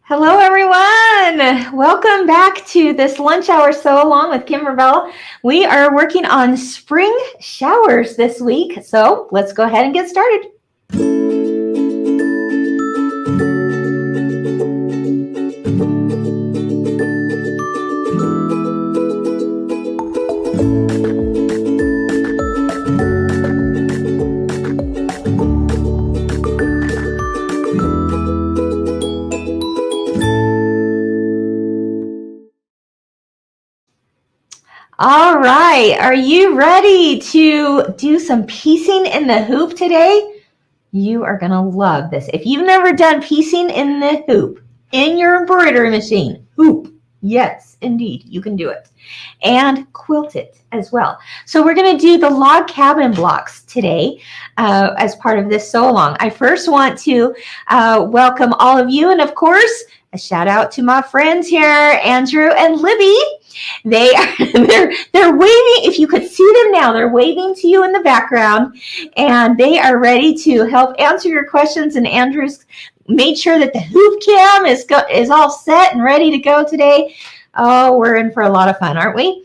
Hello, everyone. Welcome back to this lunch hour sew along with Kimberbell. We are working on spring showers this week, so let's go ahead and get started. All right, are you ready to do some piecing in the hoop today? You are going to love this. If you've never done piecing in the hoop, in your embroidery machine, hoop, yes, indeed, you can do it. And quilt it as well. So we're going to do the log cabin blocks today as part of this sew along. I first want to welcome all of you, and of course, a shout out to my friends here, Andrew and Libby. They're waving. If you could see them now, they're waving to you in the background, and they are ready to help answer your questions. And Andrew's made sure that the hoop cam is all set and ready to go today. Oh, we're in for a lot of fun, aren't we?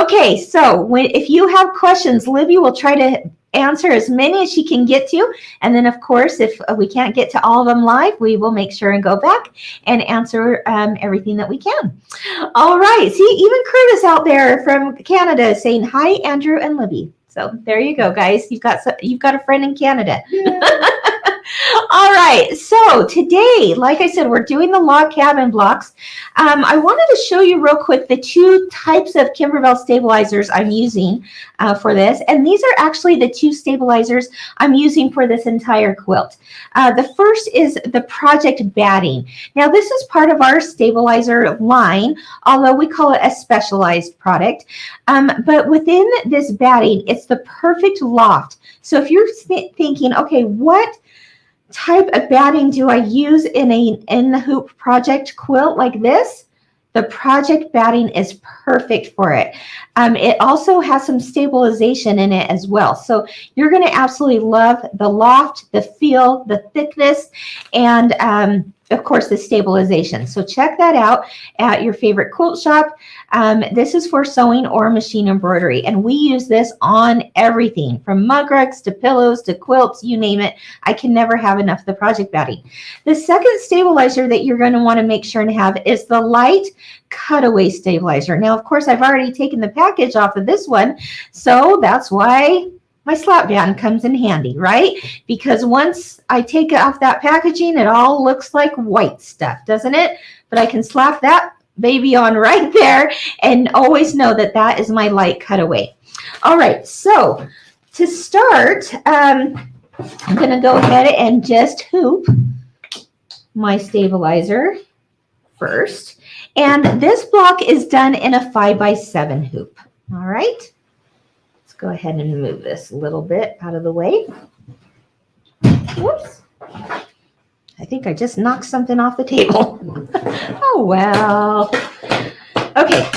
Okay, so if you have questions, Libby will try to answer as many as she can get to. And then, of course, if we can't get to all of them live, we will make sure and go back and answer everything that we can. All right. See, even Curtis out there from Canada is saying, hi, Andrew and Libby. So there you go, guys. You've got a friend in Canada. Yeah. All right, so today, like I said, we're doing the log cabin blocks. I wanted to show you real quick the two types of Kimberbell stabilizers I'm using for this. And these are actually the two stabilizers I'm using for this entire quilt. The first is the project batting. Now, this is part of our stabilizer line, although we call it a specialized product. But within this batting, it's the perfect loft. So if you're thinking, okay, what type of batting do I use in the hoop project quilt like this? The project batting is perfect for it. It also has some stabilization in it as well. So you're going to absolutely love the loft, the feel, the thickness, and of course the stabilization. So check that out at your favorite quilt shop. This is for sewing or machine embroidery, and we use this on everything from mug rugs to pillows to quilts, you name it. I can never have enough of the project batting. The second stabilizer that you're going to want to make sure and have is the light cutaway stabilizer. Now, of course, I've already taken the package off of this one, so that's why my slap band comes in handy, right? Because once I take it off that packaging, it all looks like white stuff, doesn't it? But I can slap that baby on right there and always know that that is my light cutaway. All right, so to start, I'm going to go ahead and just hoop my stabilizer first. And this block is done in a 5x7 hoop. All right. Let's go ahead and move this a little bit out of the way. Whoops. I think I just knocked something off the table. Oh, well. Okay.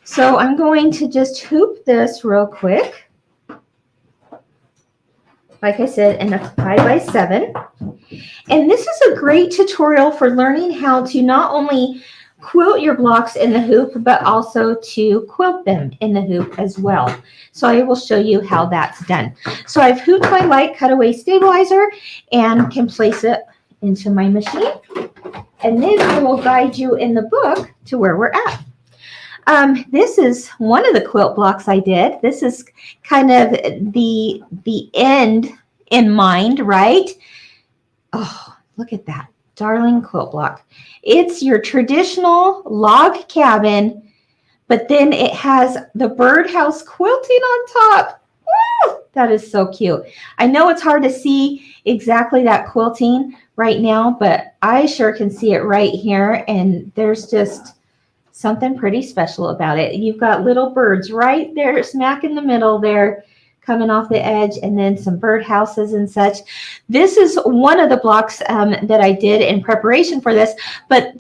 So I'm going to just hoop this real quick. Like I said, in a 5x7. And this is a great tutorial for learning how to not only quilt your blocks in the hoop, but also to quilt them in the hoop as well. So I will show you how that's done. So I've hooped my light cutaway stabilizer and can place it into my machine. And then I will guide you in the book to where we're at. This is one of the quilt blocks I did. This is kind of the end in mind, right? Oh, look at that. Darling quilt block. It's your traditional log cabin, but then it has the birdhouse quilting on top. Woo! That is so cute. I know it's hard to see exactly that quilting right now, but I sure can see it right here, and there's just something pretty special about it. You've got little birds right there, smack in the middle there, coming off the edge, and then some bird houses and such. This is one of the blocks that I did in preparation for this, but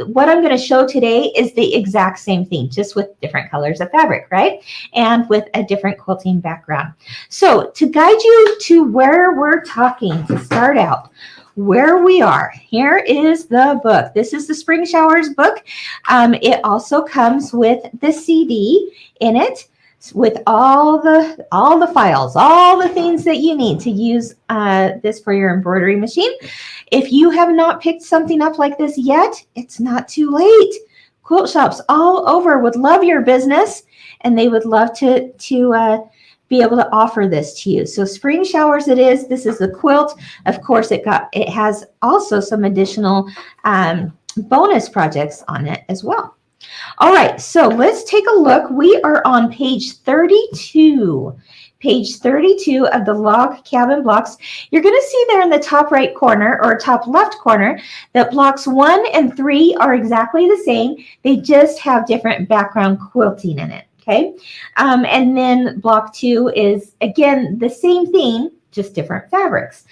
what I'm going to show today is the exact same thing, just with different colors of fabric, right? And with a different quilting background. So to guide you to where we're talking to start out, where we are. Here is the book. This is the Spring Showers book. It also comes with the CD in it, with all the files, all the things that you need to use this for your embroidery machine. If you have not picked something up like this yet, it's not too late. Quilt shops all over would love your business, and they would love to be able to offer this to you. So Spring Showers it is. This is the quilt. Of course, it has also some additional bonus projects on it as well. All right, so let's take a look. We are on page 32. Page 32 of the log cabin blocks. You're going to see there in the top right corner or top left corner that blocks 1 and 3 are exactly the same. They just have different background quilting in it. Okay, and then block 2 is again the same thing, just different fabrics.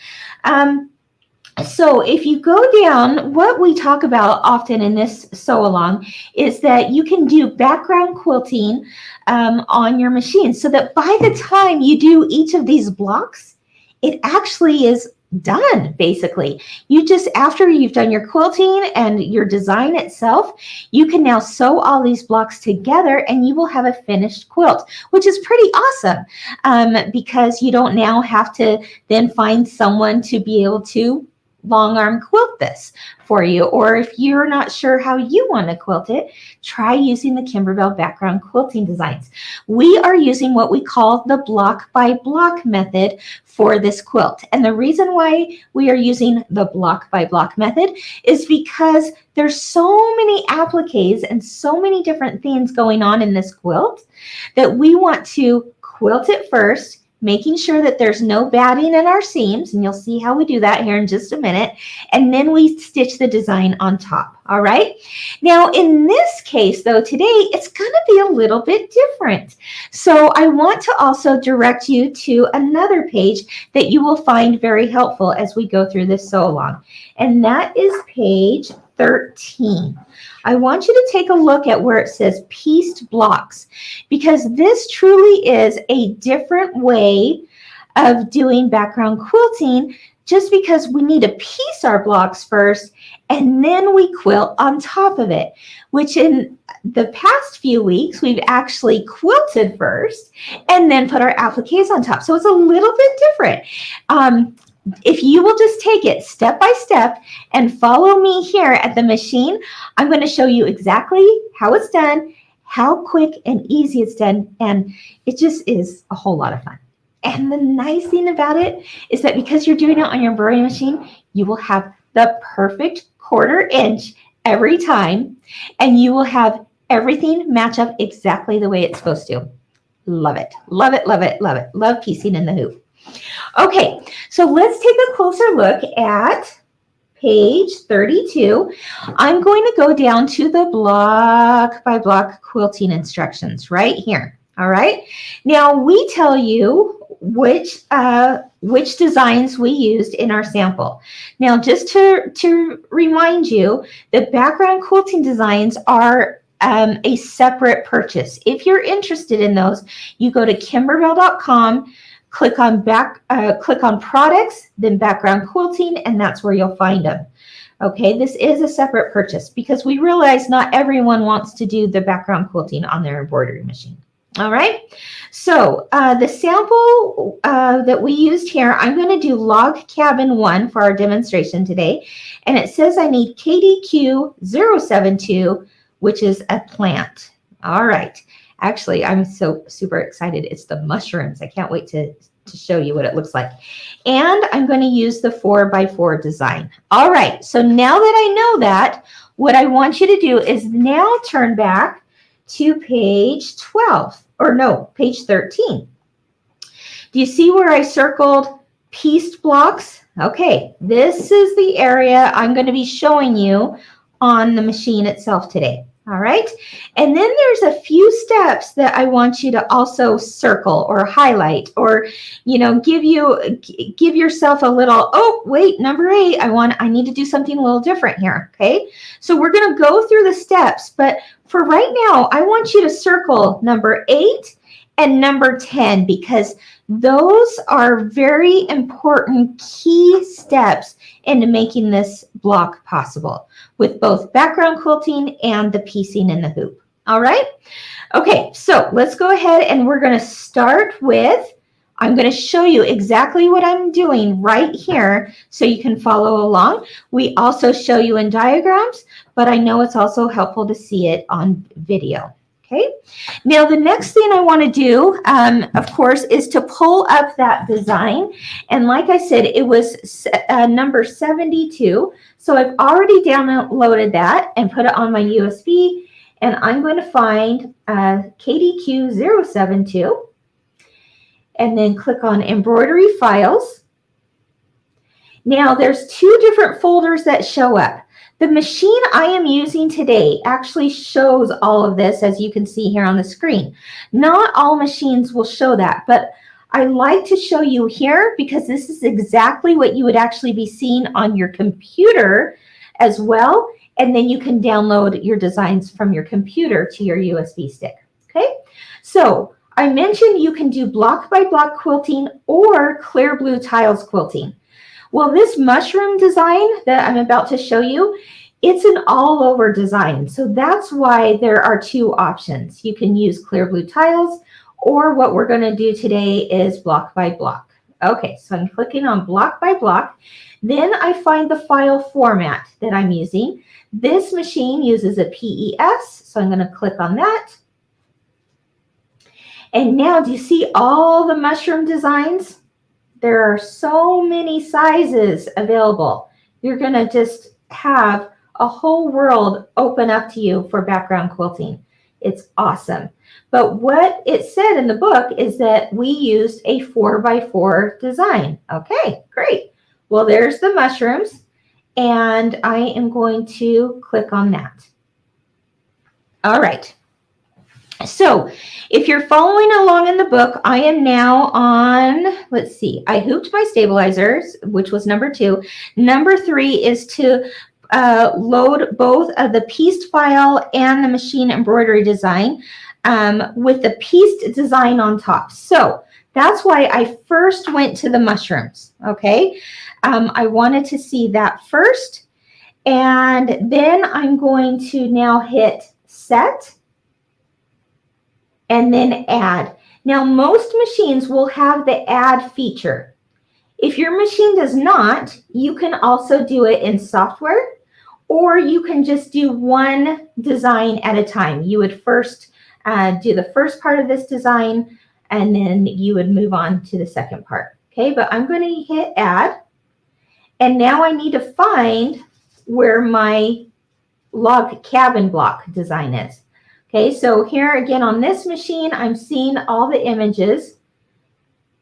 So if you go down, what we talk about often in this sew along is that you can do background quilting on your machine, so that by the time you do each of these blocks, it actually is done. Basically, you just, after you've done your quilting and your design itself, you can now sew all these blocks together and you will have a finished quilt, which is pretty awesome, because you don't now have to then find someone to be able to long arm quilt this for you. Or if you're not sure how you want to quilt it, try using the Kimberbell background quilting designs. We are using what we call the block by block method for this quilt. And the reason why we are using the block by block method is because there's so many appliques and so many different things going on in this quilt that we want to quilt it first, making sure that there's no batting in our seams, and you'll see how we do that here in just a minute, and then we stitch the design on top. All right. Now in this case though, today it's going to be a little bit different. So I want to also direct you to another page that you will find very helpful as we go through this sew along, and that is page 13. I want you to take a look at where it says pieced blocks, because this truly is a different way of doing background quilting, just because we need to piece our blocks first and then we quilt on top of it, which in the past few weeks we've actually quilted first and then put our appliques on top. So it's a little bit different. If you will just take it step by step and follow me here at the machine, I'm going to show you exactly how it's done, how quick and easy it's done, and it just is a whole lot of fun. And the nice thing about it is that because you're doing it on your embroidery machine, you will have the perfect 1/4 inch every time, and you will have everything match up exactly the way it's supposed to. Love it, love it, love it, love it. Love piecing in the hoop. Okay, so let's take a closer look at page 32. I'm going to go down to the block by block quilting instructions right here. All right. Now we tell you which designs we used in our sample. Now, just to remind you, the background quilting designs are a separate purchase. If you're interested in those, you go to kimberbell.com. Click on products, then background quilting, and that's where you'll find them. Okay, this is a separate purchase because we realize not everyone wants to do the background quilting on their embroidery machine. All right, so the sample that we used here, I'm going to do log cabin 1 for our demonstration today, and it says I need KDQ 072, which is a plant. All right. Actually, I'm so super excited. It's the mushrooms. I can't wait to show you what it looks like. And I'm going to use the 4x4 design. All right. So now that I know that, what I want you to do is now turn back to page 12, or no, page 13. Do you see where I circled pieced blocks? Okay. This is the area I'm going to be showing you on the machine itself today. All right. And then there's a few steps that I want you to also circle or highlight, or, you know, give yourself a little, oh, wait, number 8, I need to do something a little different here. Okay. So we're going to go through the steps, but for right now, I want you to circle number 8 and number 10, because Those are very important key steps into making this block possible with both background quilting and the piecing in the hoop. All right. Okay, so let's go ahead and we're going to start with, I'm going to show you exactly what I'm doing right here so you can follow along. We also show you in diagrams, but I know it's also helpful to see it on video. Okay, now the next thing I want to do, of course, is to pull up that design. And like I said, it was number 72. So I've already downloaded that and put it on my USB. And I'm going to find KDQ 072 and then click on Embroidery Files. Now there's two different folders that show up. The machine I am using today actually shows all of this, as you can see here on the screen. Not all machines will show that, but I like to show you here because this is exactly what you would actually be seeing on your computer as well. And then you can download your designs from your computer to your USB stick. Okay, so I mentioned you can do block by block quilting or clear blue tiles quilting. Well, this mushroom design that I'm about to show you, it's an all over design. So that's why there are two options. You can use clear blue tiles, or what we're going to do today is block by block. Okay, so I'm clicking on block by block. Then I find the file format that I'm using. This machine uses a PES, so I'm going to click on that. And now, do you see all the mushroom designs? There are so many sizes available. You're going to just have a whole world open up to you for background quilting. It's awesome. But what it said in the book is that we used a 4x4 design. Okay, great. Well, there's the mushrooms, and I am going to click on that. All right. So if you're following along in the book, I am now on, let's see, I hooped my stabilizers, which was number 2. Number 3 is to load both of the pieced file and the machine embroidery design with the pieced design on top. So that's why I first went to the mushrooms, okay? I wanted to see that first, and then I'm going to now hit set and then add. Now, most machines will have the add feature. If your machine does not, you can also do it in software, or you can just do one design at a time. You would first do the first part of this design, and then you would move on to the second part. Okay, but I'm going to hit add, and now I need to find where my log cabin block design is. Okay, so here again on this machine, I'm seeing all the images.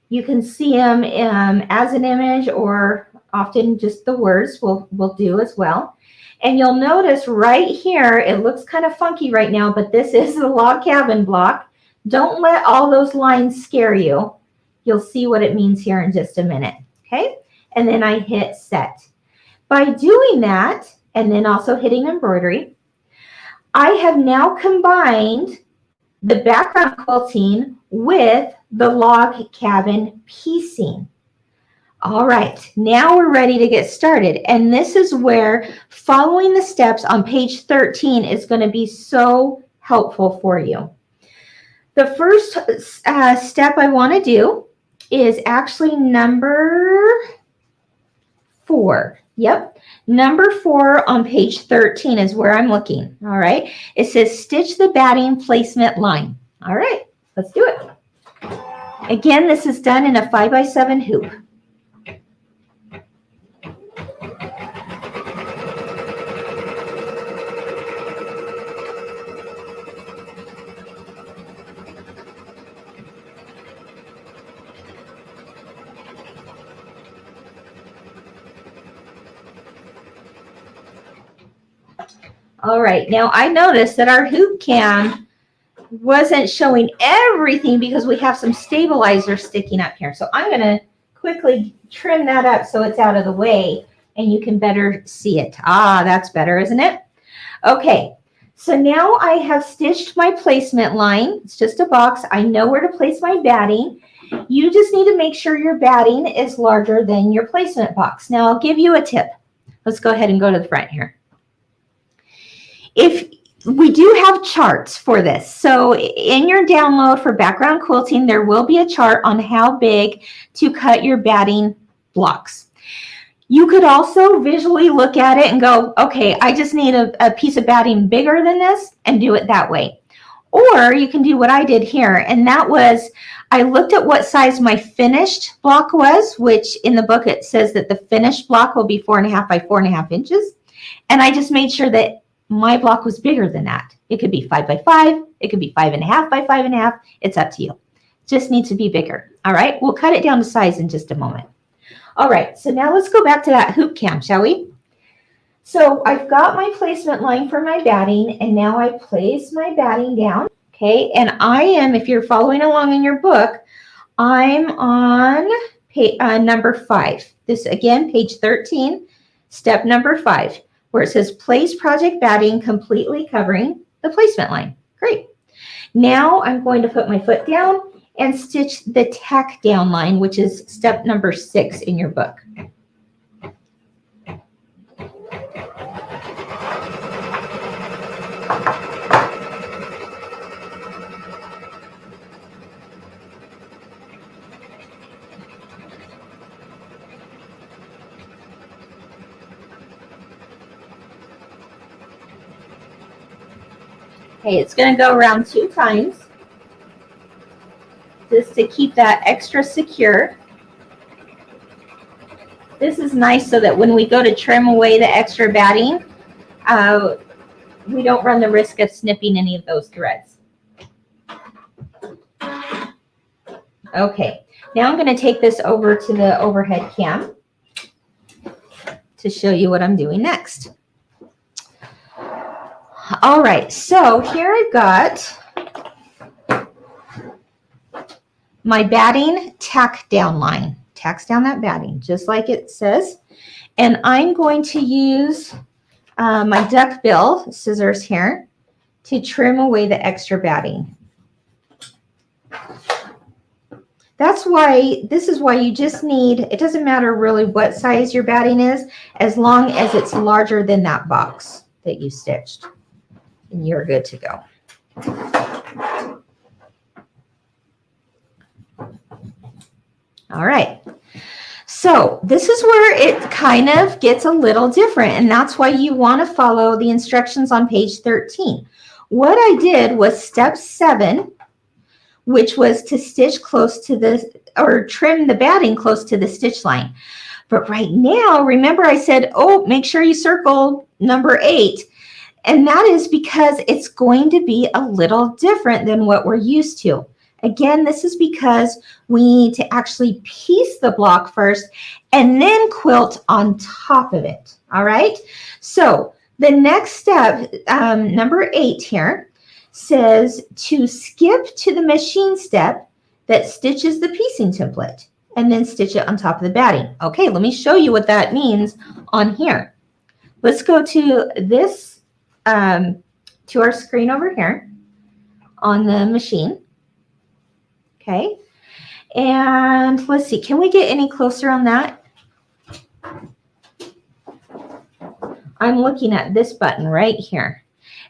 You can see them as an image, or often just the words will do as well. And you'll notice right here, it looks kind of funky right now, but this is the log cabin block. Don't let all those lines scare you. You'll see what it means here in just a minute. Okay, and then I hit set. By doing that, and then also hitting embroidery, I have now combined the background quilting with the log cabin piecing. All right, now we're ready to get started. And this is where following the steps on page 13 is going to be so helpful for you. The first step I want to do is actually number 4. Yep. Number 4 on page 13 is where I'm looking. All right. It says stitch the batting placement line. All right. Let's do it. Again, this is done in a 5x7 hoop. All right, now I noticed that our hoop cam wasn't showing everything because we have some stabilizer sticking up here. So I'm going to quickly trim that up so it's out of the way and you can better see it. Ah, that's better, isn't it? Okay, so now I have stitched my placement line. It's just a box. I know where to place my batting. You just need to make sure your batting is larger than your placement box. Now I'll give you a tip. Let's go ahead and go to the front here. If we do have charts for this. So in your download for background quilting, there will be a chart on how big to cut your batting blocks. You could also visually look at it and go, okay, I just need a piece of batting bigger than this, and do it that way. Or you can do what I did here, and that was I looked at what size my finished block was, which in the book it says that the finished block will be 4.5 by 4.5 inches. And I just made sure that my block was bigger than that. It could be 5 by 5, it could be 5.5 by 5.5. It's up to you. Just needs to be bigger. All right, we'll cut it down to size in just a moment. All right, so now let's go back to that hoop cam, shall we? So I've got my placement line for my batting, and now I place my batting down, okay? And I am, if you're following along in your book, I'm on number 5. This, again, page 13, step number 5, where it says place project batting completely covering the placement line. Great. Now I'm going to put my foot down and stitch the tack down line, which is step number 6 in your book. Okay, it's going to go around 2 times just to keep that extra secure. This is nice so that when we go to trim away the extra batting, we don't run the risk of snipping any of those threads. Okay, now I'm going to take this over to the overhead cam to show you what I'm doing next. All right, so here I've got my batting tack down line. Tacks down that batting, just like it says. And I'm going to use my duck bill scissors here to trim away the extra batting. That's why, this is why you just need, it doesn't matter really what size your batting is, as long as it's larger than that box that you stitched. And you're good to go. All right. So this is where it kind of gets a little different, and that's why you want to follow the instructions on page 13. What I did was step 7, which was to stitch close to the, or trim the batting close to the stitch line. But right now, remember I said, oh, make sure you circle number 8. And that is because it's going to be a little different than what we're used to. Again, this is because we need to actually piece the block first and then quilt on top of it. All right. So the next step, number 8 here, says to skip to the machine step that stitches the piecing template and then stitch it on top of the batting. Okay, let me show you what that means on here. Let's go to this, to our screen over here on the machine. Okay, and let's see, can we get any closer on that? I'm looking at this button right here.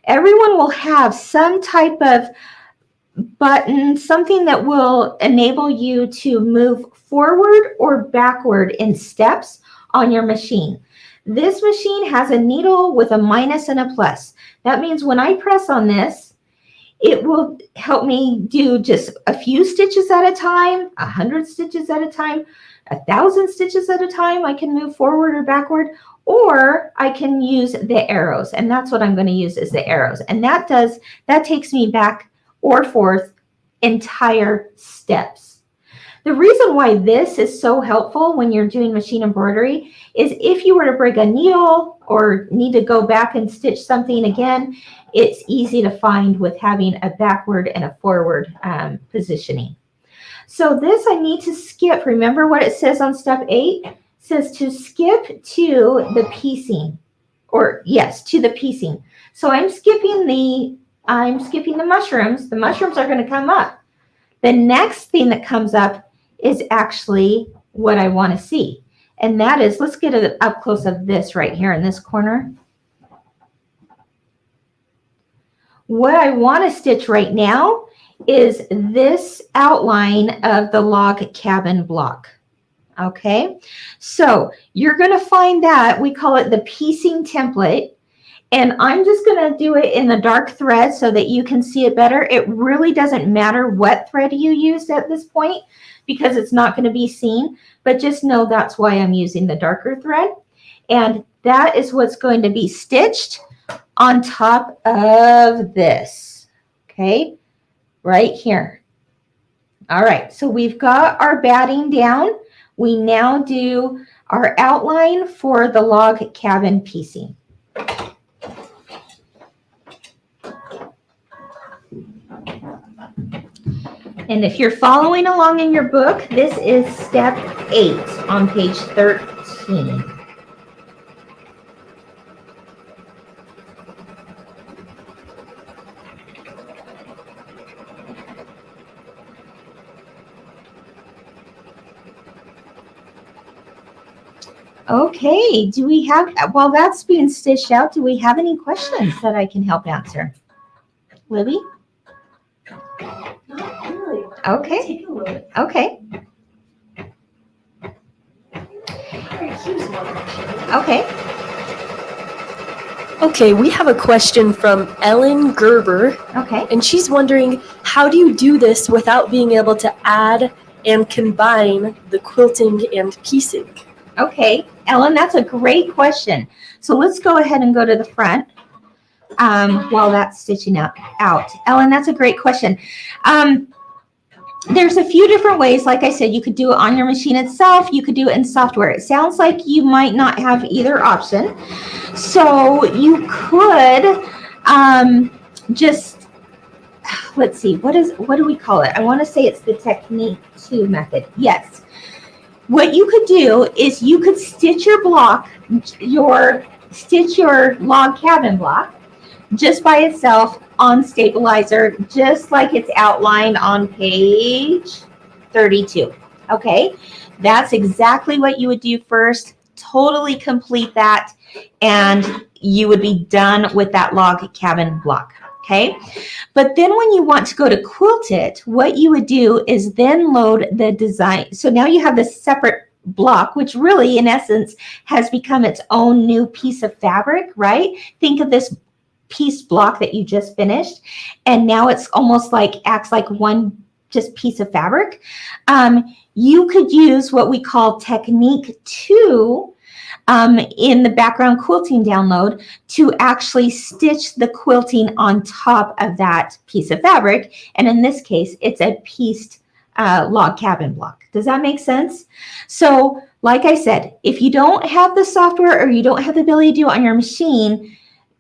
Everyone will have some type of button, something that will enable you to move forward or backward in steps on your machine. This machine has a needle with a minus and a plus. That means when I press on this, it will help me do just a few stitches at a time, 100 stitches at a time, 1,000 stitches at a time. I can move forward or backward, or I can use the arrows, and that's what I'm going to use is the arrows. And that takes me back or forth entire steps. The reason why this is so helpful when you're doing machine embroidery is if you were to break a needle or need to go back and stitch something again, it's easy to find with having a backward and a forward positioning. So this I need to skip. Remember what it says on step 8? It says to skip to the piecing, or yes, to the piecing. So I'm skipping the mushrooms. The mushrooms are going to come up. The next thing that comes up is actually what I want to see. And that is, let's get an up close of this right here in this corner. What I want to stitch right now is this outline of the log cabin block. Okay, so you're going to find that, we call it the piecing template, and I'm just going to do it in the dark thread so that you can see it better. It really doesn't matter what thread you used at this point because it's not going to be seen, but just know that's why I'm using the darker thread, and that is what's going to be stitched on top of this, okay, right here. All right, so we've got our batting down. We now do our outline for the log cabin piecing. And if you're following along in your book, this is step 8 on page 13. Okay, do we have, while that's being stitched out, do we have any questions that I can help answer? Libby? Not really. Okay. Take a look. Okay. Here's one actually. Okay. Okay, we have a question from Ellen Gerber, Okay. and she's wondering, how do you do this without being able to add and combine the quilting and piecing? Okay, Ellen, that's a great question. So let's go ahead and go to the front while that's stitching out. Ellen, that's a great question. There's a few different ways. Like I said, you could do it on your machine itself. You could do it in software. It sounds like you might not have either option. So you could just, let's see, what do we call it? I want to say it's the Technique 2 method. Yes. What you could do is you could stitch your block, stitch your log cabin block just by itself on stabilizer, just like it's outlined on page 32. Okay, that's exactly what you would do first. Totally complete that, and you would be done with that log cabin block. Okay, but then when you want to go to quilt it, what you would do is then load the design. So now you have this separate block, which really in essence has become its own new piece of fabric, right? Think of this piece block that you just finished, and now it's almost like acts like one just piece of fabric. You could use what we call Technique 2 in the background quilting download to actually stitch the quilting on top of that piece of fabric. And in this case, it's a pieced log cabin block. Does that make sense? So like I said, if you don't have the software or you don't have the ability to do it on your machine,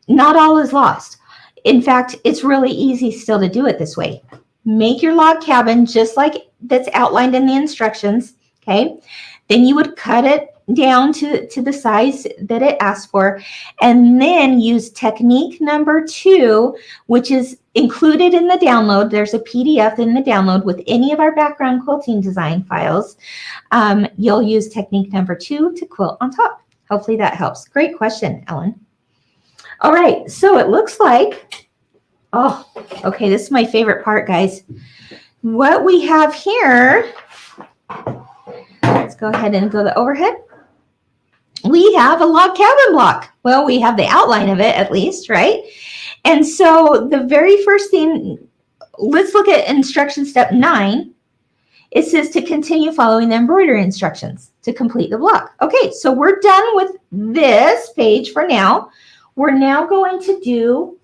not all is lost. In fact, it's really easy still to do it this way. Make your log cabin just like that's outlined in the instructions, okay? Then you would cut it down to the size that it asks for, and then use technique number 2, which is included in the download. There's a PDF in the download with any of our background quilting design files. You'll use technique number 2 to quilt on top. Hopefully that helps. Great question, Ellen. All right, so it looks like, oh, okay, this is my favorite part, guys. What we have here, let's go ahead and go to overhead. We have a log cabin block. Well, we have the outline of it at least, right? And so the very first thing, let's look at instruction step 9. It says to continue following the embroidery instructions to complete the block. Okay, so we're done with this page for now. We're now going to do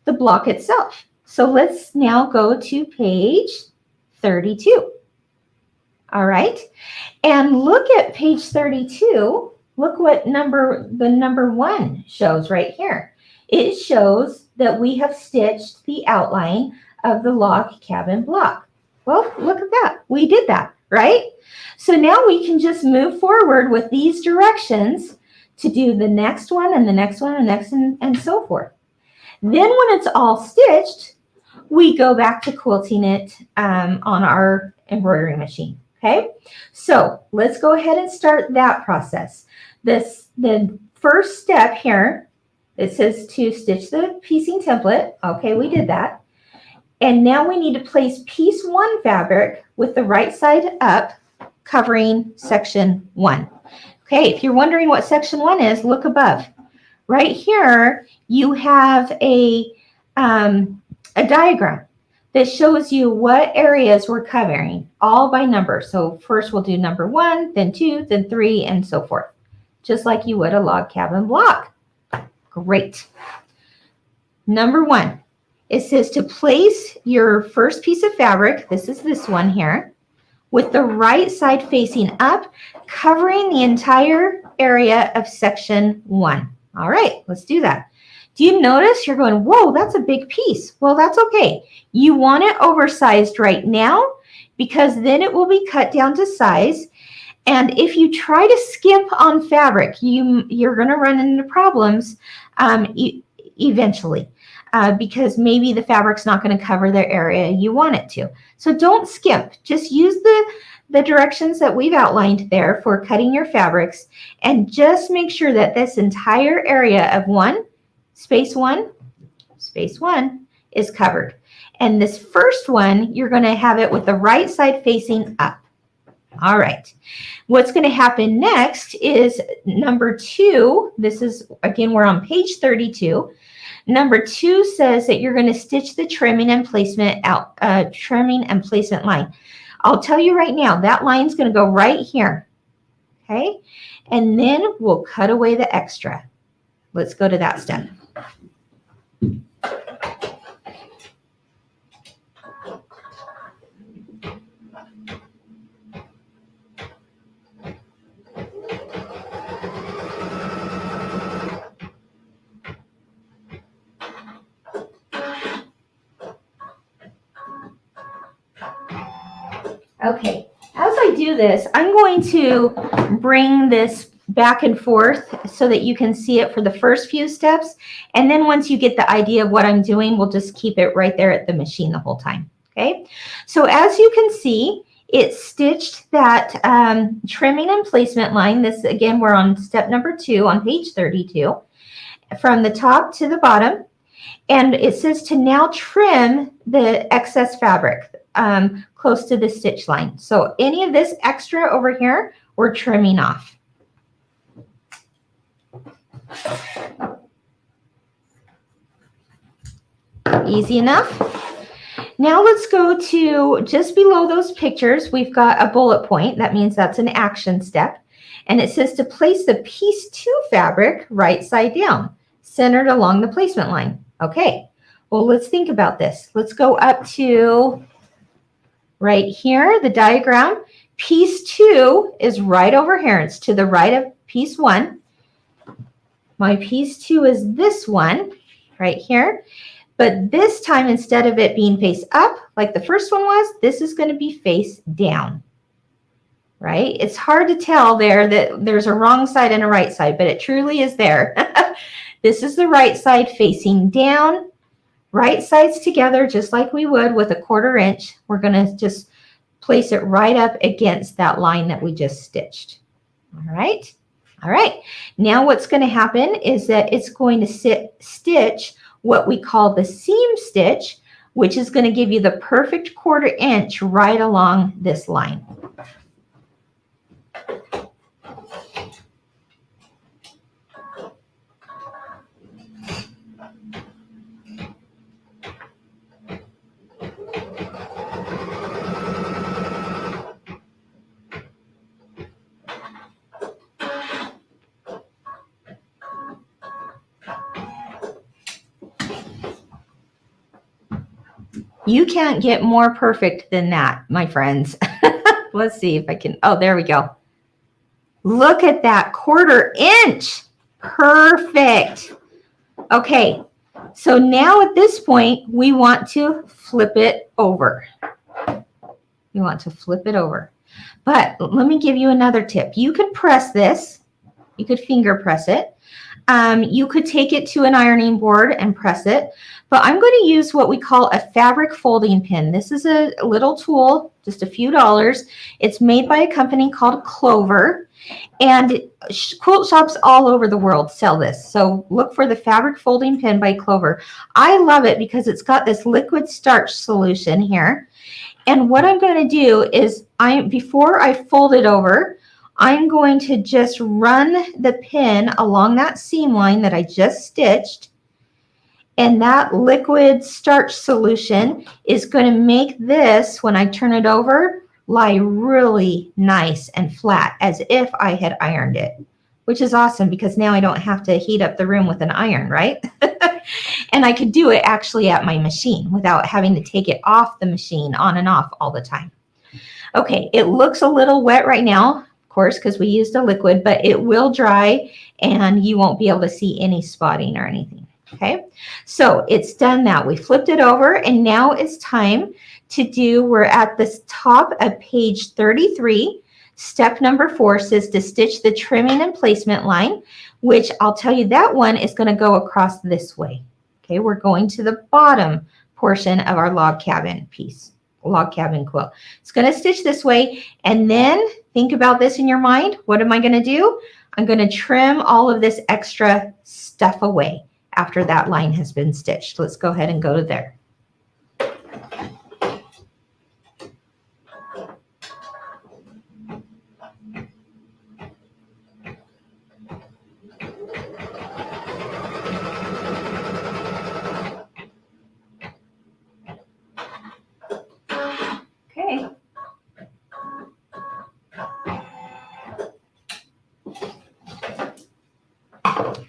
the block itself. So let's now go to page 32. All right, and look at page 32. Look what the number 1 shows right here. It shows that we have stitched the outline of the log cabin block. Well, look at that. We did that, right? So now we can just move forward with these directions to do the next one and the next one and the next and so forth. Then when it's all stitched, we go back to quilting it on our embroidery machine. Okay, so let's go ahead and start that process. The first step here, it says to stitch the piecing template. Okay, we did that. And now we need to place piece 1 fabric with the right side up, covering section 1. Okay, if you're wondering what section 1 is, look above. Right here, you have a diagram that shows you what areas we're covering, all by number. So first we'll do number 1, then 2, then 3, and so forth, just like you would a log cabin block. Great. Number 1, it says to place your first piece of fabric, this is this one here, with the right side facing up, covering the entire area of section 1. All right, let's do that. Do you notice you're going, whoa, that's a big piece? Well, that's okay. You want it oversized right now because then it will be cut down to size. And if you try to skimp on fabric, you're going to run into problems eventually. Because maybe the fabric's not going to cover the area you want it to. So don't skimp. Just use the directions that we've outlined there for cutting your fabrics, and just make sure that this entire area of space 1 is covered. And this first one, you're going to have it with the right side facing up. All right. What's going to happen next is number 2. This is, again, we're on page 32. Number 2 says that you're going to stitch the trimming and placement line. I'll tell you right now, that line's going to go right here. Okay. And then we'll cut away the extra. Let's go to that step. Okay, as I do this, I'm going to bring this back and forth so that you can see it for the first few steps. And then once you get the idea of what I'm doing, we'll just keep it right there at the machine the whole time. Okay, so as you can see, it stitched that trimming and placement line. This, again, we're on step number 2 on page 32, from the top to the bottom. And it says to now trim the excess fabric close to the stitch line. So any of this extra over here, we're trimming off. Easy enough. Now let's go to just below those pictures. We've got a bullet point. That means that's an action step. And it says to place the piece 2 fabric right side down, centered along the placement line. Okay, well, let's think about this. Let's go up to right here, the diagram. Piece 2 is right over here. It's to the right of piece 1. My piece 2 is this one right here. But this time, instead of it being face up like the first one was, this is going to be face down, right? It's hard to tell there that there's a wrong side and a right side, but it truly is there. This is the right side facing down, right sides together, just like we would with a 1/4 inch. We're going to just place it right up against that line that we just stitched. All right. All right. Now what's going to happen is that it's going to stitch what we call the seam stitch, which is going to give you the perfect 1/4 inch right along this line. You can't get more perfect than that, my friends. Let's see if I can. Oh, there we go. Look at that 1/4 inch. Perfect. Okay, so now at this point, we want to flip it over. You want to flip it over. But let me give you another tip. You could press this. You could finger press it. You could take it to an ironing board and press it, but I'm going to use what we call a fabric folding pin. This is a little tool, just a few dollars. It's made by a company called Clover, and quilt shops all over the world sell this. So look for the fabric folding pin by Clover. I love it because it's got this liquid starch solution here. And what I'm going to do is, before I fold it over, I'm going to just run the pin along that seam line that I just stitched. And that liquid starch solution is going to make this, when I turn it over, lie really nice and flat as if I had ironed it, which is awesome because now I don't have to heat up the room with an iron, right? And I could do it actually at my machine without having to take it off the machine on and off all the time. Okay, it looks a little wet right now, of course, because we used a liquid, but it will dry and you won't be able to see any spotting or anything. Okay, so it's done now. We flipped it over and now it's time to do, we're at the top of page 33. Step number 4 says to stitch the trimming and placement line, which I'll tell you that one is going to go across this way. Okay, we're going to the bottom portion of our log cabin piece, log cabin quilt. It's going to stitch this way, and then think about this in your mind. What am I going to do? I'm going to trim all of this extra stuff away after that line has been stitched. Let's go ahead and go to there. Okay.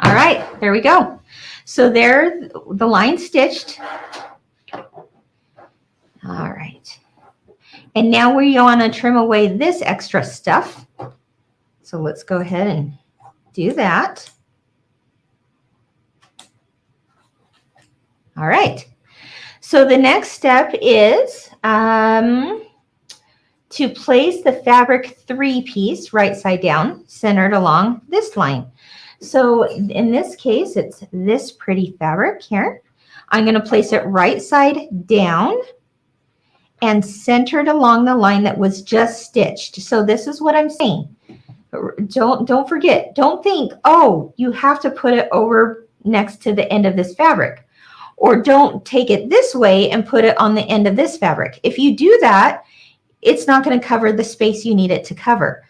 All right, there we go. So there, the line stitched. All right. And now we want to trim away this extra stuff. So let's go ahead and do that. All right. So the next step is to place the fabric 3 piece right side down, centered along this line. So in this case, it's this pretty fabric here. I'm going to place it right side down and centered along the line that was just stitched. So this is what I'm saying. Don't forget, don't think, oh, you have to put it over next to the end of this fabric, or don't take it this way and put it on the end of this fabric. If you do that, it's not going to cover the space you need it to cover.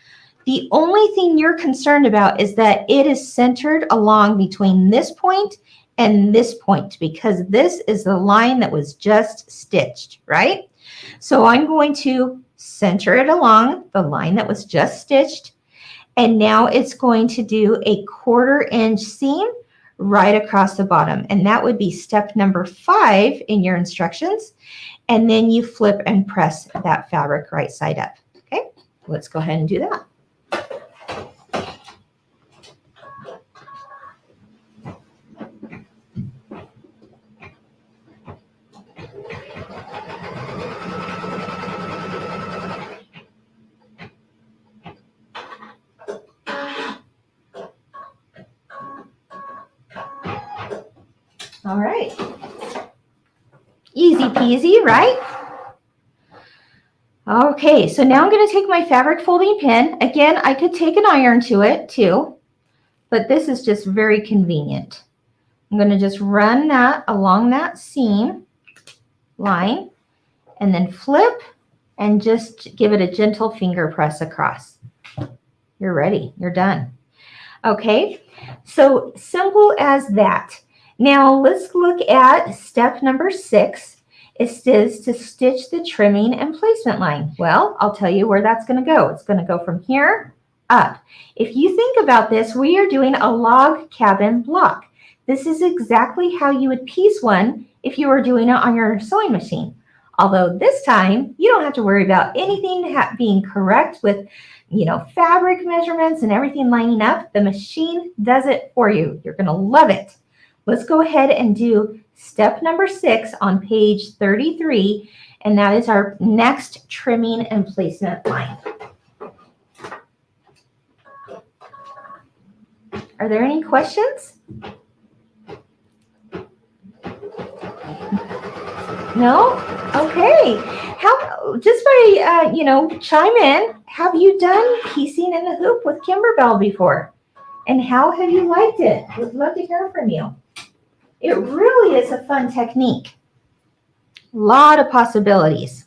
The only thing you're concerned about is that it is centered along between this point and this point, because this is the line that was just stitched, right? So I'm going to center it along the line that was just stitched. And now it's going to do a 1/4 inch seam right across the bottom. And that would be step number 5 in your instructions. And then you flip and press that fabric right side up. Okay, let's go ahead and do that. All right. Easy peasy, right? Okay, so now I'm going to take my fabric folding pin. Again, I could take an iron to it too, but this is just very convenient. I'm going to just run that along that seam line and then flip and just give it a gentle finger press across. You're ready. You're done. Okay, so simple as that. Now let's look at step number 6. It says to stitch the trimming and placement line. Well, I'll tell you where that's going to go. It's going to go from here up. If you think about this, we are doing a log cabin block. This is exactly how you would piece one if you were doing it on your sewing machine. Although this time you don't have to worry about anything being correct with, fabric measurements and everything lining up. The machine does it for you. You're going to love it. Let's go ahead and do step number 6 on page 33, and that is our next trimming and placement line. Are there any questions? No? Okay. How, just by, chime in, have you done piecing in the hoop with Kimberbell before? And how have you liked it? Would love to hear from you. It really is a fun technique. A lot of possibilities.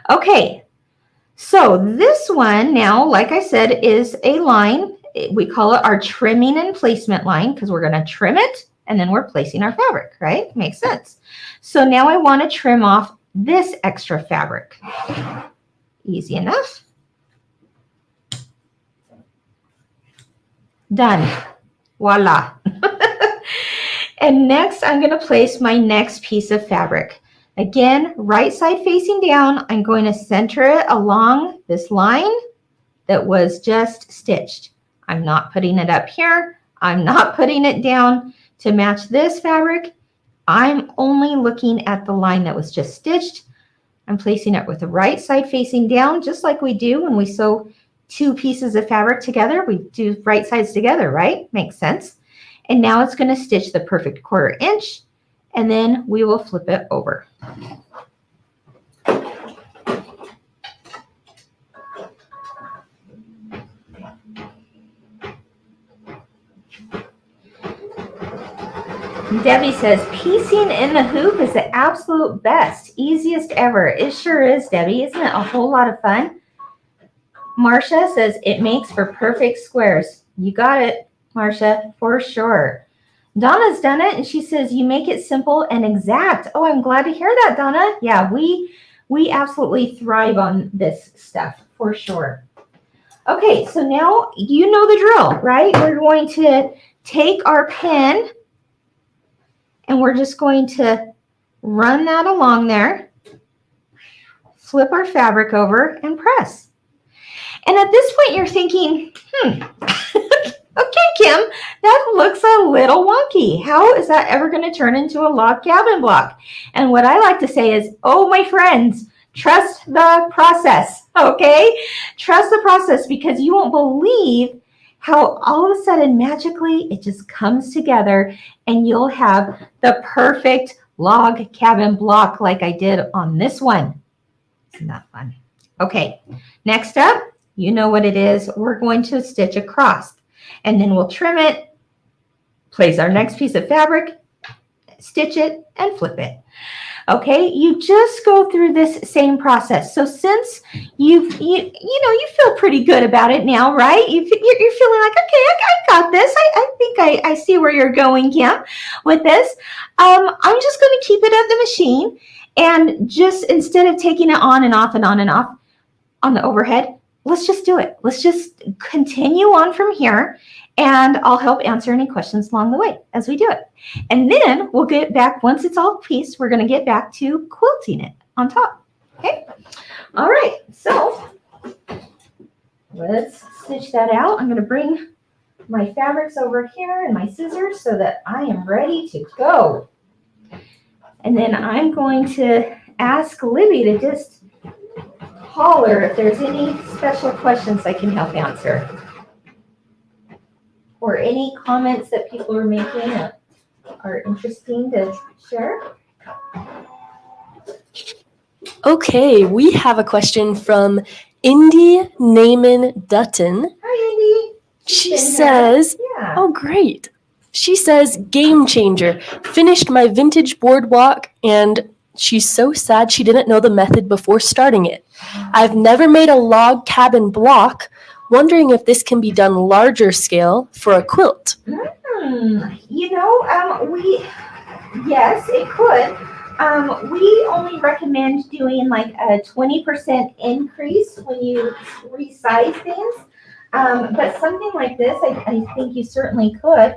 Okay, so this one now, like I said, is a line. We call it our trimming and placement line because we're going to trim it and then we're placing our fabric, right? Makes sense. So now I want to trim off this extra fabric. Easy enough. Done. Voila. And next, I'm going to place my next piece of fabric. Again, right side facing down, I'm going to center it along this line that was just stitched. I'm not putting it up here. I'm not putting it down to match this fabric. I'm only looking at the line that was just stitched. I'm placing it with the right side facing down, just like we do when we sew two pieces of fabric together. We do right sides together, right? Makes sense. And now it's going to stitch the perfect 1/4 inch, and then we will flip it over. Debbie says, piecing in the hoop is the absolute best, easiest ever. It sure is, Debbie. Isn't it a whole lot of fun? Marcia says, it makes for perfect squares. You got it, Marcia, for sure. Donna's done it, and she says, you make it simple and exact. Oh, I'm glad to hear that, Donna. Yeah, we absolutely thrive on this stuff, for sure. Okay, so now you know the drill, right? We're going to take our pin, and we're just going to run that along there, flip our fabric over, and press. And at this point, you're thinking, okay, Kim, that looks a little wonky. How is that ever going to turn into a log cabin block? And what I like to say is, oh, my friends, trust the process, okay? Trust the process, because you won't believe how all of a sudden magically it just comes together and you'll have the perfect log cabin block like I did on this one. Isn't that fun? Okay, next up, you know what it is. We're going to stitch across, and then we'll trim it, place our next piece of fabric, stitch it, and flip it. Okay, you just go through this same process. So since you feel pretty good about it now, right? You're feeling like, okay, I got this. I think I see where you're going, Kim, with this. I'm just going to keep it at the machine, and just instead of taking it on and off and on and off on the overhead, let's just do it. Let's just continue on from here, and I'll help answer any questions along the way as we do it. And then we'll get back, once it's all pieced, we're going to get back to quilting it on top. Okay? All right. So let's stitch that out. I'm going to bring my fabrics over here and my scissors so that I am ready to go. And then I'm going to ask Libby to just holler if there's any special questions I can help answer, or any comments that people are making that are interesting to share. Okay, we have a question from Indy Naaman Dutton. Hi, Indy. She says, yeah. Oh, great. She says, game changer. Finished my vintage boardwalk, and she's so sad she didn't know the method before starting it. I've never made a log cabin block. Wondering if this can be done larger scale for a quilt. Yes, it could. We only recommend doing like a 20% increase when you resize things. But something like this, I think you certainly could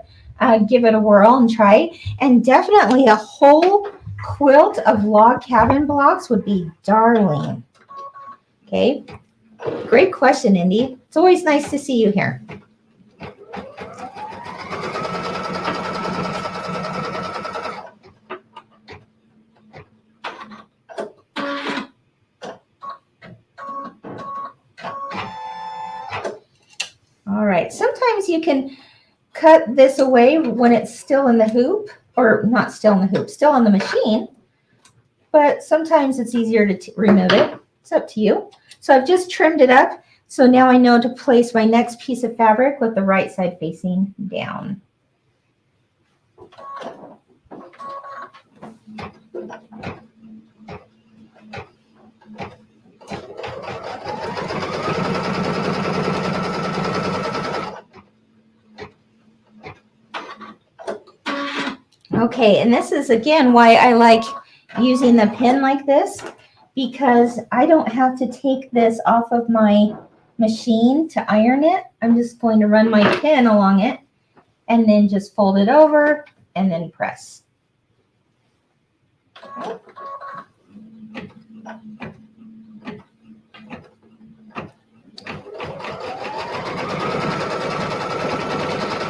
give it a whirl and try. And definitely a whole quilt of log cabin blocks would be darling. Okay. Great question, Indy. It's always nice to see you here. All right. Sometimes you can cut this away when it's still in the hoop, or not still in the hoop, still on the machine, but sometimes it's easier to remove it. It's up to you. So I've just trimmed it up. So now I know to place my next piece of fabric with the right side facing down. Okay, and this is again why I like using the pin like this, because I don't have to take this off of my machine to iron it. I'm just going to run my pin along it and then just fold it over and then press. Okay.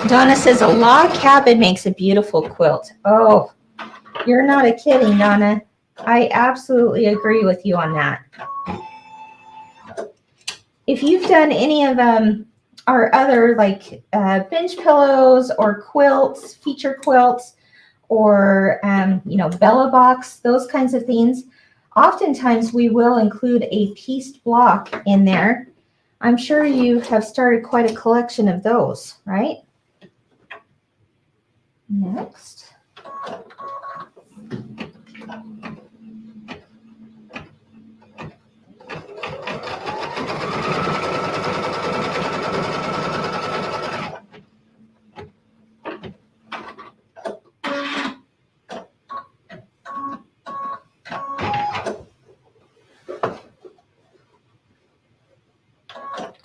Donna says a log cabin makes a beautiful quilt. Oh, you're not kidding, Donna. I absolutely agree with you on that. If you've done any of our other like bench pillows or quilts, feature quilts, or Bella box, those kinds of things, oftentimes we will include a pieced block in there. I'm sure you have started quite a collection of those, right? Next.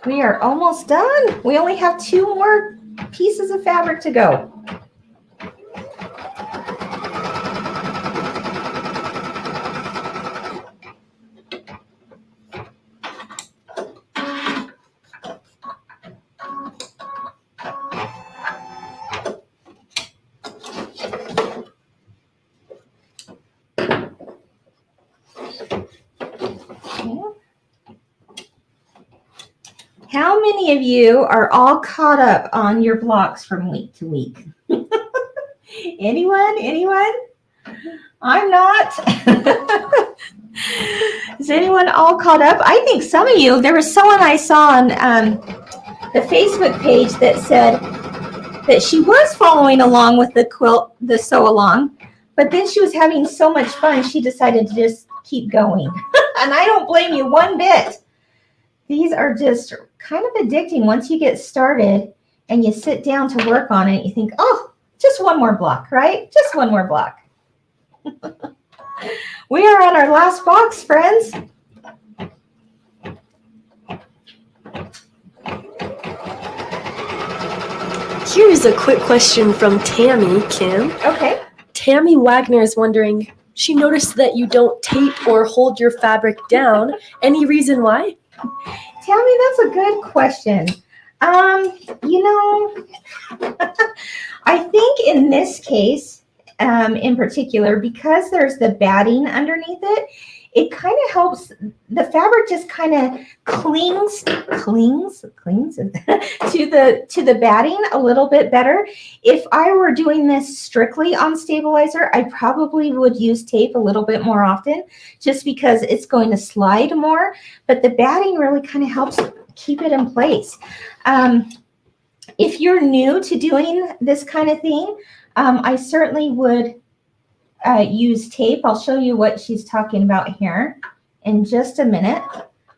We are almost done. We only have 2 more pieces of fabric to go. How many of you are all caught up on your blocks from week to week? Anyone? Anyone? I'm not. Is anyone all caught up? I think some of you, there was someone I saw on the Facebook page that said that she was following along with the quilt, the sew along, but then she was having so much fun, she decided to just keep going. And I don't blame you one bit. These are just kind of addicting once you get started and you sit down to work on it. You think, oh, just one more block, right? Just one more block. We are on our last box, friends. Here's a quick question from Tammy, Kim. Okay. Tammy Wagner is wondering, she noticed that you don't tape or hold your fabric down. Any reason why? Tammy, that's a good question. I think in this case, in particular, because there's the batting underneath it, it kind of helps, the fabric just kind of clings to the batting a little bit better. If I were doing this strictly on stabilizer, I probably would use tape a little bit more often, just because it's going to slide more, but the batting really kind of helps keep it in place. If you're new to doing this kind of thing, I certainly would use tape. I'll show you what she's talking about here in just a minute.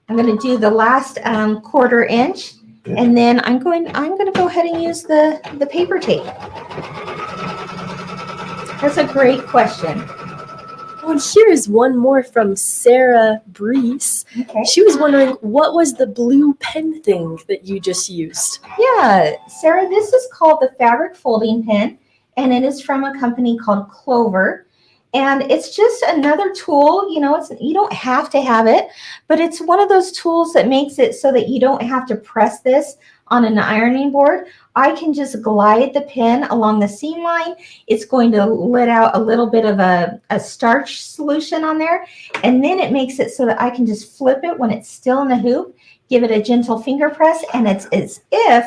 I'm going to do the last 1/4 inch, and then I'm going to go ahead and use the paper tape. That's a great question. Well, here's one more from Sarah Brees. Okay. She was wondering, what was the blue pen thing that you just used? Yeah, Sarah, this is called the fabric folding pen, and it is from a company called Clover. And it's just another tool, you don't have to have it, but it's one of those tools that makes it so that you don't have to press this on an ironing board. I can just glide the pen along the seam line. It's going to let out a little bit of a starch solution on there. And then it makes it so that I can just flip it when it's still in the hoop, give it a gentle finger press, and it's as if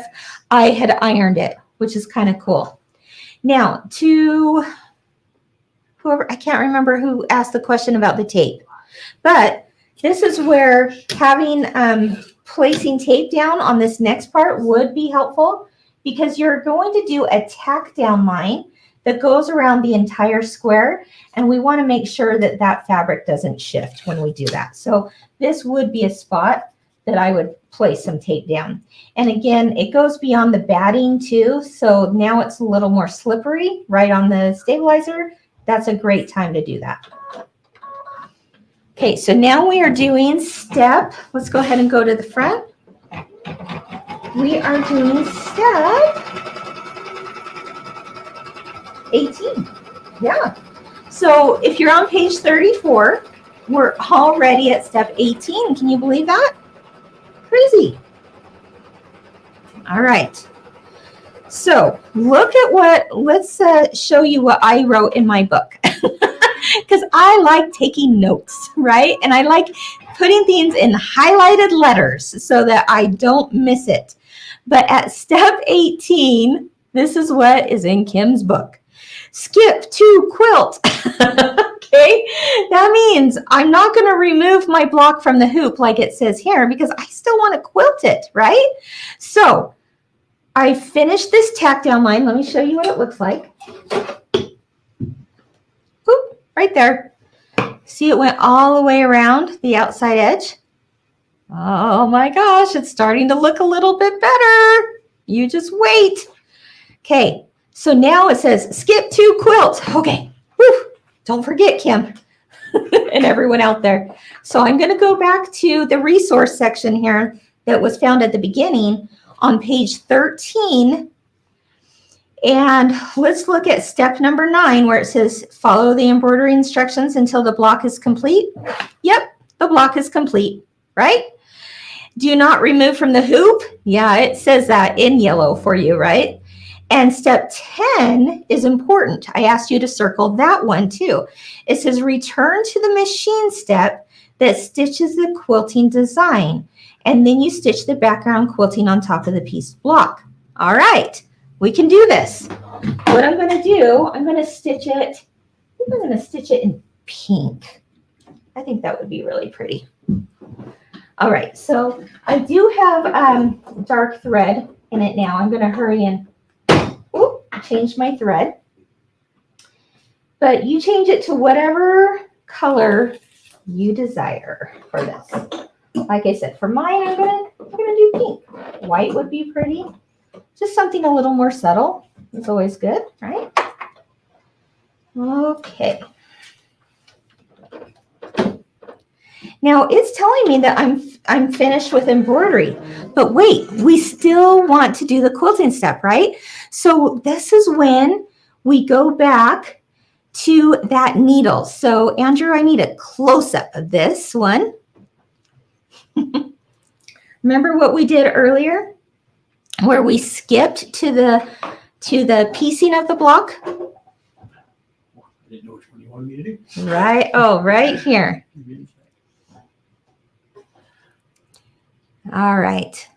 I had ironed it. which is kind of cool. Now, to whoever, I can't remember who asked the question about the tape, but this is where having placing tape down on this next part would be helpful, because you're going to do a tack down line that goes around the entire square, and we want to make sure that that fabric doesn't shift when we do that. So this would be a spot that I would place some tape down. And again, it goes beyond the batting too, so now it's a little more slippery right on the stabilizer. That's a great time to do that. Okay, so now we are doing step, let's go ahead and go to the front. We are doing step 18. Yeah. So if you're on page 34, we're already at step 18. Can you believe that? Crazy. All right. So look at what, let's show you what I wrote in my book. Because I like taking notes, right? And I like putting things in highlighted letters so that I don't miss it. But at step 18, this is what is in Kim's book. Skip to quilt. Okay, that means I'm not going to remove my block from the hoop like it says here, because I still want to quilt it, right? So I finished this tack down line. Let me show you what it looks like. Oop, right there. See, it went all the way around the outside edge. Oh my gosh, it's starting to look a little bit better. You just wait. Okay, so now it says skip to quilt. Okay, whew. Don't forget, Kim and everyone out there. So I'm going to go back to the resource section here that was found at the beginning on page 13. And let's look at step number 9, where it says follow the embroidery instructions until the block is complete. Yep, the block is complete, right? Do not remove from the hoop. Yeah, it says that in yellow for you, right? And step 10 is important. I asked you to circle that one too. It says return to the machine step that stitches the quilting design. And then you stitch the background quilting on top of the piece block. All right, we can do this. What I'm going to do, I'm going to stitch it. I think I'm going to stitch it in pink. I think that would be really pretty. All right, so I do have dark thread in it now. I'm going to hurry and change my thread. But you change it to whatever color you desire for this. Like I said, for mine, I'm gonna do pink. White would be pretty. Just something a little more subtle. It's always good, right? Okay. Now it's telling me that I'm finished with embroidery, but wait, we still want to do the quilting step, right? So this is when we go back to that needle. So Andrew, I need a close-up of this one. Remember what we did earlier, where we skipped to the piecing of the block? I didn't know which one you wanted me to do. Right. Oh, right here. All right,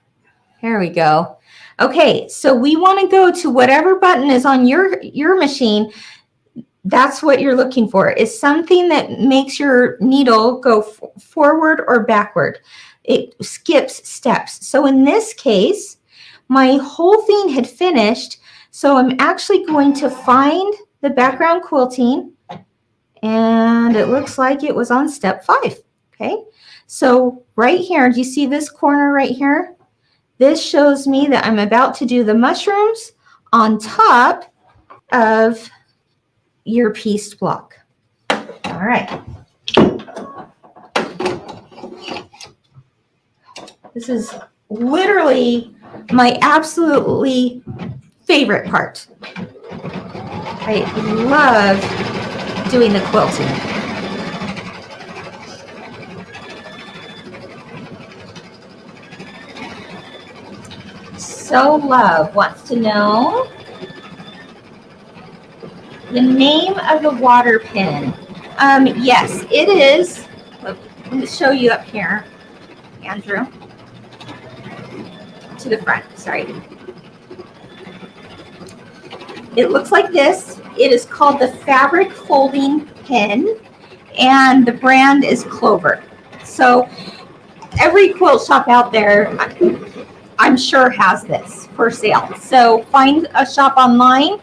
here we go. Okay, so we want to go to whatever button is on your machine. That's what you're looking for, is something that makes your needle go forward or backward. It skips steps. So in this case, my whole thing had finished, so I'm actually going to find the background quilting, and it looks like it was on step 5. Okay. So right here, do you see this corner right here? This shows me that I'm about to do the mushrooms on top of your pieced block. All right. This is literally my absolutely favorite part. I love doing the quilting. So Love wants to know the name of the water pin. Yes, it is. Let me show you up here, Andrew. To the front, sorry. It looks like this. It is called the Fabric Folding Pin, and the brand is Clover. So every quilt shop out there, I'm sure, has this for sale. So find a shop online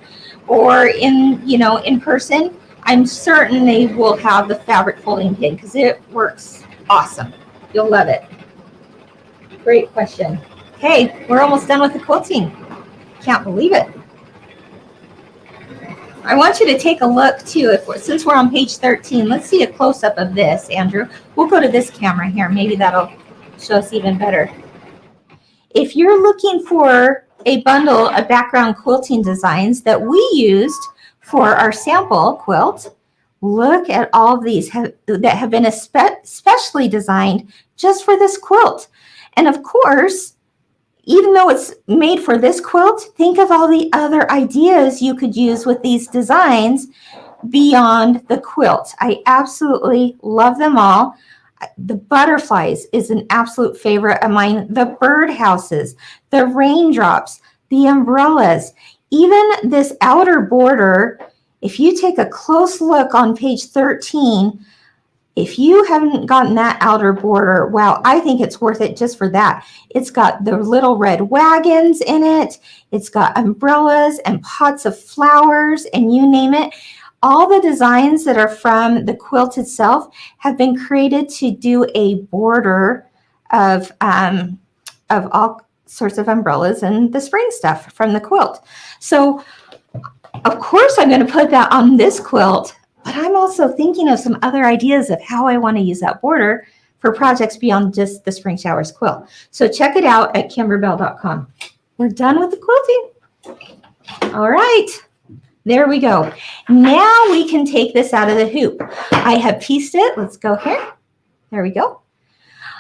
or in person. I'm certain they will have the fabric folding pin because it works awesome. You'll love it. Great question. Okay, we're almost done with the quilting. Can't believe it. I want you to take a look too. Since we're on page 13, let's see a close-up of this, Andrew. We'll go to this camera here. Maybe that'll show us even better. If you're looking for a bundle of background quilting designs that we used for our sample quilt, look at all of these that have been especially designed just for this quilt. And of course, even though it's made for this quilt, think of all the other ideas you could use with these designs beyond the quilt. I absolutely love them all. The butterflies is an absolute favorite of mine. The birdhouses, the raindrops, the umbrellas, even this outer border. If you take a close look on page 13, if you haven't gotten that outer border, wow, I think it's worth it just for that. It's got the little red wagons in it. It's got umbrellas and pots of flowers and you name it. All the designs that are from the quilt itself have been created to do a border of all sorts of umbrellas and the spring stuff from the quilt. So, of course, I'm going to put that on this quilt. But I'm also thinking of some other ideas of how I want to use that border for projects beyond just the Spring Showers quilt. So check it out at kimberbell.com. We're done with the quilting. All right, there we go. Now we can take this out of the hoop. I have pieced it. Let's go here. There we go.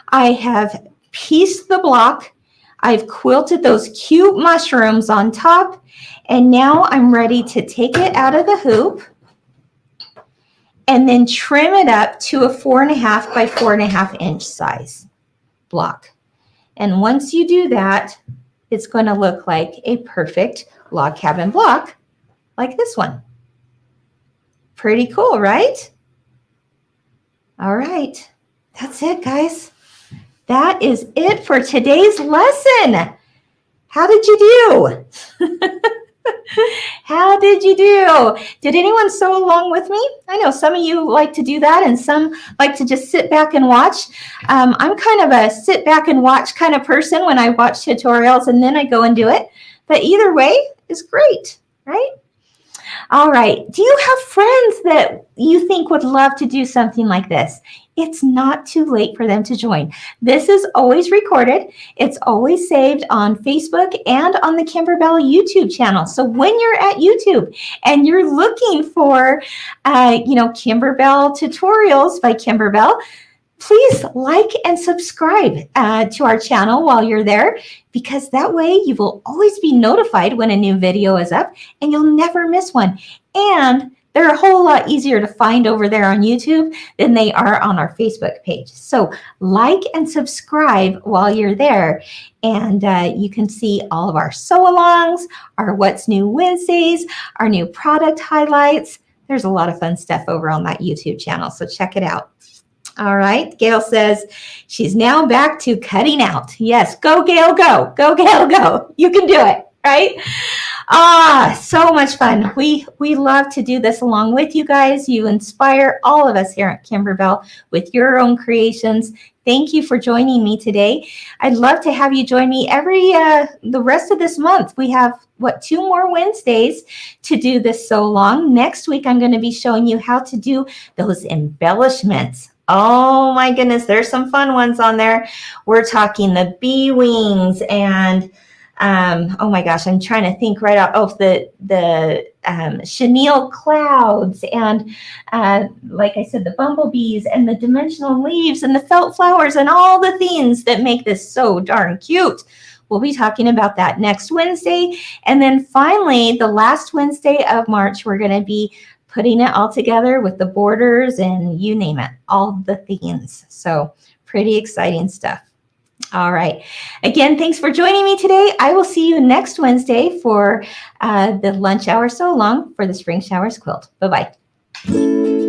I have pieced the block. I've quilted those cute mushrooms on top. And now I'm ready to take it out of the hoop and then trim it up to a 4.5 by 4.5 inch size block. And once you do that, it's going to look like a perfect log cabin block like this one. Pretty cool, right? All right, that's it, guys. That is it for today's lesson. How did you do? How did you do? Did anyone sew along with me? I know some of you like to do that and some like to just sit back and watch. I'm kind of a sit back and watch kind of person when I watch tutorials and then I go and do it. But either way is great, right? All right. Do you have friends that you think would love to do something like this? It's not too late for them to join. This is always recorded. It's always saved on Facebook and on the Kimberbell YouTube channel. So when you're at YouTube and you're looking for, Kimberbell tutorials by Kimberbell, please like and subscribe to our channel while you're there, because that way you will always be notified when a new video is up and you'll never miss one. And they're a whole lot easier to find over there on YouTube than they are on our Facebook page. So like and subscribe while you're there, and you can see all of our sew-alongs, our What's New Wednesdays, our new product highlights. There's a lot of fun stuff over on that YouTube channel, so check it out. All right, Gail says she's now back to cutting out. Yes, go Gail, go. Go Gail, go. You can do it, right? So much fun. We love to do this along with you guys. You inspire all of us here at Kimberbell with your own creations. Thank you for joining me today. I'd love to have you join me the rest of this month. We have, 2 more Wednesdays to do this so long. Next week, I'm going to be showing you how to do those embellishments. Oh my goodness, there's some fun ones on there. We're talking the bee wings and oh my gosh, I'm trying to think right out of the chenille clouds and like I said, the bumblebees and the dimensional leaves and the felt flowers and all the things that make this so darn cute. We'll be talking about that next Wednesday. And then finally, the last Wednesday of March, we're going to be putting it all together with the borders and you name it, all the themes. So pretty exciting stuff. All right. Again, thanks for joining me today. I will see you next Wednesday for the lunch hour so long for the Spring Showers Quilt. Bye-bye.